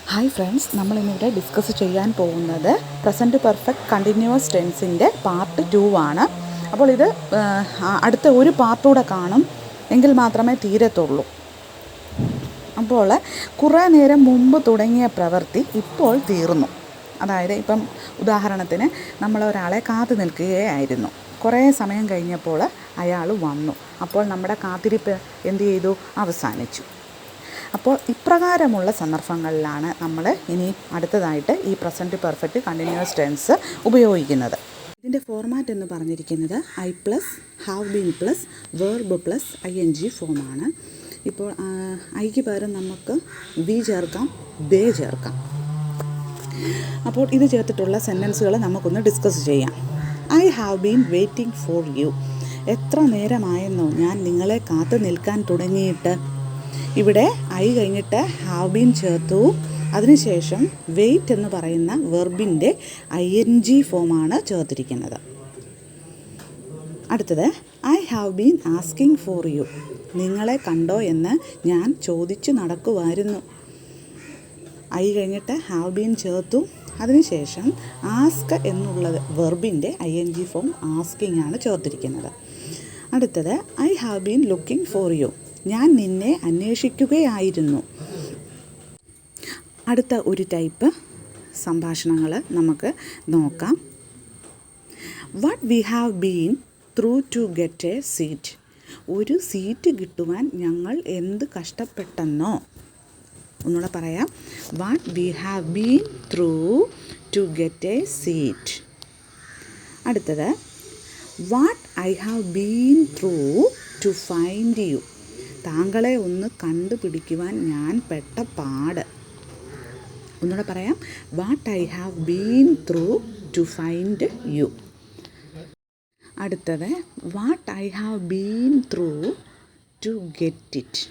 Hi friends, നമ്മളിന്നിവിടെ discuss ചെയ്യാൻ പോകുന്നത് present perfect continuous ടെൻസിൻ്റെ part 2 ആണ്. അപ്പോൾ ഇത് അടുത്ത ഒരു പാർട്ടൂടെ കാണും എങ്കിൽ മാത്രമേ തീരത്തുള്ളൂ. അപ്പോൾ കുറേ നേരം മുമ്പ് തുടങ്ങിയ പ്രവൃത്തി ഇപ്പോൾ തീർന്നു. അതായത് ഇപ്പം ഉദാഹരണത്തിന് നമ്മളൊരാളെ കാത്തു നിൽക്കുകയായിരുന്നു. കുറേ സമയം കഴിഞ്ഞപ്പോൾ അയാൾ വന്നു. അപ്പോൾ നമ്മുടെ കാത്തിരിപ്പ് എന്ത് ചെയ്തു? അവസാനിച്ചു. അപ്പോൾ ഇപ്രകാരമുള്ള സന്ദർഭങ്ങളിലാണ് നമ്മൾ ഇനി അടുത്തതായിട്ട് ഈ പ്രസൻറ്റ് പെർഫെക്റ്റ് കണ്ടിന്യൂസ് ടെൻസ് ഉപയോഗിക്കുന്നത്. ഇതിൻ്റെ ഫോർമാറ്റ് എന്ന് പറഞ്ഞിരിക്കുന്നത് I plus have been plus verb plus ING ഫോമാണ്. ഇപ്പോൾ ഐക്ക് പകരം നമുക്ക് വി ചേർക്കാം, ദേ ചേർക്കാം. അപ്പോൾ ഇത് ചേർത്തിട്ടുള്ള സെൻറ്റൻസുകൾ നമുക്കൊന്ന് ഡിസ്കസ് ചെയ്യാം. I have been waiting for you. എത്ര നേരമായെന്നോ ഞാൻ നിങ്ങളെ കാത്തു നിൽക്കാൻ തുടങ്ങിയിട്ട്. ഇവിടെ ഐ കഴിഞ്ഞിട്ട് ഹാവ് ബീൻ ചേർത്തു. അതിനുശേഷം വെയിറ്റ് എന്ന് പറയുന്ന വെർബിൻ്റെ ING ഫോമാണ് ചേർത്തിരിക്കുന്നത്. അടുത്തത് I have been asking for you. നിങ്ങളെ കണ്ടോ എന്ന് ഞാൻ ചോദിച്ചു നടക്കുമായിരുന്നു. ഐ കഴിഞ്ഞിട്ട് ഹാവ് ബീൻ ചേർത്തു. അതിനുശേഷം ആസ്ക് എന്നുള്ളത് വെർബിൻ്റെ ING ഫോം ആസ്കിങ് ആണ് ചേർത്തിരിക്കുന്നത്. അടുത്തത് I have been looking for you. ഞാൻ നിന്നെ അന്വേഷിക്കുകയായിരുന്നു. അടുത്ത ഒരു ടൈപ്പ് സംഭാഷണങ്ങൾ നമുക്ക് നോക്കാം. What we have been through to get a seat. ഒരു സീറ്റ് കിട്ടുവാൻ ഞങ്ങൾ എന്ത് കഷ്ടപ്പെട്ടെന്നോ. ഒന്നുകൂടെ പറയാം. What we have been through to get a seat. അടുത്തത് what I have been through to find you. താങ്കളെ ഒന്ന് കണ്ടുപിടിക്കുവാൻ ഞാൻ പെട്ട പാട്. ഒന്നുകൂടെ പറയാം. What I have been through to find U. അടുത്തത് what I have been through to get it.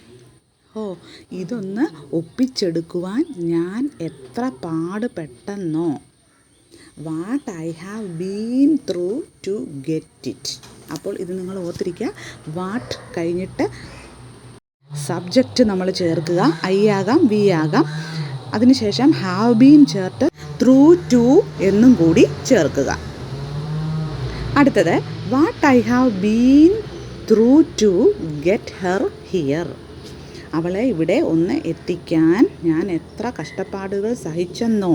ഇതൊന്ന് ഒപ്പിച്ചെടുക്കുവാൻ ഞാൻ എത്ര പാടുപെട്ടെന്നോ. What I have been through to get it. അപ്പോൾ ഇത് നിങ്ങൾ ഓർത്തിരിക്കുക. വാട്ട് കഴിഞ്ഞിട്ട് സബ്ജക്റ്റ് നമ്മൾ ചേർക്കുക. ഐ ആകാം, വി ആകാം. അതിനുശേഷം ഹാവ് ബീൻ ചേർത്ത് ത്രൂ ടു എന്നും കൂടി ചേർക്കുക. അടുത്തത് what I have been through to get her here. അവളെ ഇവിടെ ഒന്ന് എത്തിക്കാൻ ഞാൻ എത്ര കഷ്ടപ്പാടുകൾ സഹിച്ചെന്നോ.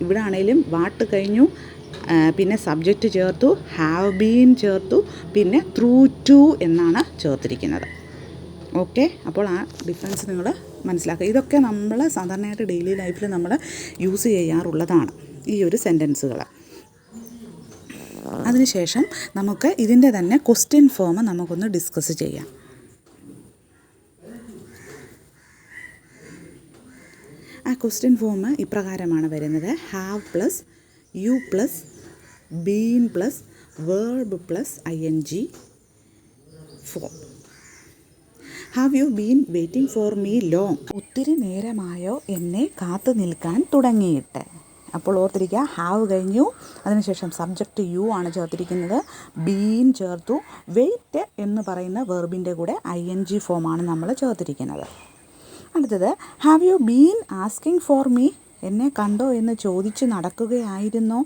ഇവിടെ ആണെങ്കിലും വാട്ട് കഴിഞ്ഞു, പിന്നെ സബ്ജക്റ്റ് ചേർത്തു, ഹാവ് ബീൻ ചേർത്തു, പിന്നെ ത്രൂ ടു എന്നാണ് ചേർത്തിരിക്കുന്നത്. ഓക്കെ, അപ്പോൾ ആ ഡിഫറൻസ് നിങ്ങൾ മനസ്സിലാക്കുക. ഇതൊക്കെ നമ്മൾ സാധാരണയായിട്ട് ഡെയിലി ലൈഫിൽ നമ്മൾ യൂസ് ചെയ്യാറുള്ളതാണ് ഈ ഒരു സെൻറ്റൻസുകൾ. അതിനുശേഷം നമുക്ക് ഇതിൻ്റെ തന്നെ ക്വസ്റ്റ്യൻ ഫോം നമുക്കൊന്ന് ഡിസ്കസ് ചെയ്യാം. ആ ക്വസ്റ്റ്യൻ ഫോം ഇപ്രകാരമാണ് വരുന്നത്. Have plus you plus been plus verb plus ING form. Have you been waiting for me long. ഒത്തിരി നേരമായോ എന്നെ കാത്തു നിൽക്കാൻ തുടങ്ങിയിട്ട്. അപ്പോൾ ഓർത്തിരിക്കുക, ഹാവ് കഴിഞ്ഞു, അതിനുശേഷം സബ്ജക്റ്റ് യു ആണ് ചേർത്തിരിക്കുന്നത്, ബീൻ ചേർത്തു, വെയിറ്റ് എന്ന് പറയുന്ന വെർബിൻ്റെ കൂടെ ING ഫോമാണ് നമ്മൾ ചേർത്തിരിക്കുന്നത്. അടുത്തത് have you been asking for me. എന്നെ കണ്ടോ എന്ന് ചോദിച്ച് നടക്കുകയായിരുന്നോ.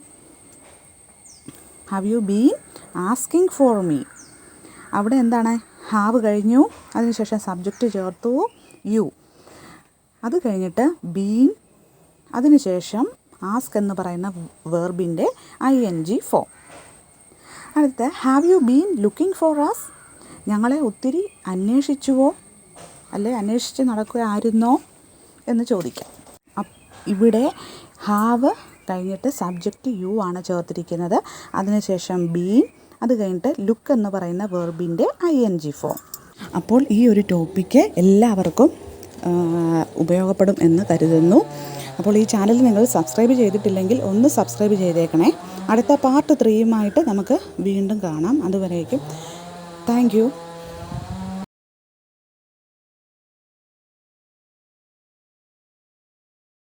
Have you been asking for me. അവിടെ എന്താണ്? ഹാവ് കഴിഞ്ഞു, അതിനുശേഷം സബ്ജക്റ്റ് ചേർത്തു യു. അത് കഴിഞ്ഞിട്ട് ബീൻ, അതിനുശേഷം ആസ്ക് എന്ന് പറയുന്ന വെർബിൻ്റെ ING ഫോം. അടുത്ത have you been looking for us. ഞങ്ങളെ ഒത്തിരി അന്വേഷിച്ചുവോ, അല്ലെ അന്വേഷിച്ച് നടക്കുകയായിരുന്നോ എന്ന് ചോദിക്കാം. ഇവിടെ ഹാവ് കഴിഞ്ഞിട്ട് സബ്ജക്റ്റ് യു ആണ് ചേർത്തിരിക്കുന്നത്. അതിനുശേഷം ബീൻ, അത് കഴിഞ്ഞിട്ട് ലുക്ക് എന്ന് പറയുന്ന വെർബിൻ്റെ ING ഫോം. അപ്പോൾ ഈ ഒരു ടോപ്പിക്ക് എല്ലാവർക്കും ഉപയോഗപ്പെടും എന്ന് കരുതുന്നു. അപ്പോൾ ഈ ചാനൽ നിങ്ങൾ സബ്സ്ക്രൈബ് ചെയ്തിട്ടില്ലെങ്കിൽ ഒന്ന് സബ്സ്ക്രൈബ് ചെയ്തേക്കണേ. അടുത്ത പാർട്ട് 3 നമുക്ക് വീണ്ടും കാണാം. അതുവരേക്കും താങ്ക് യു.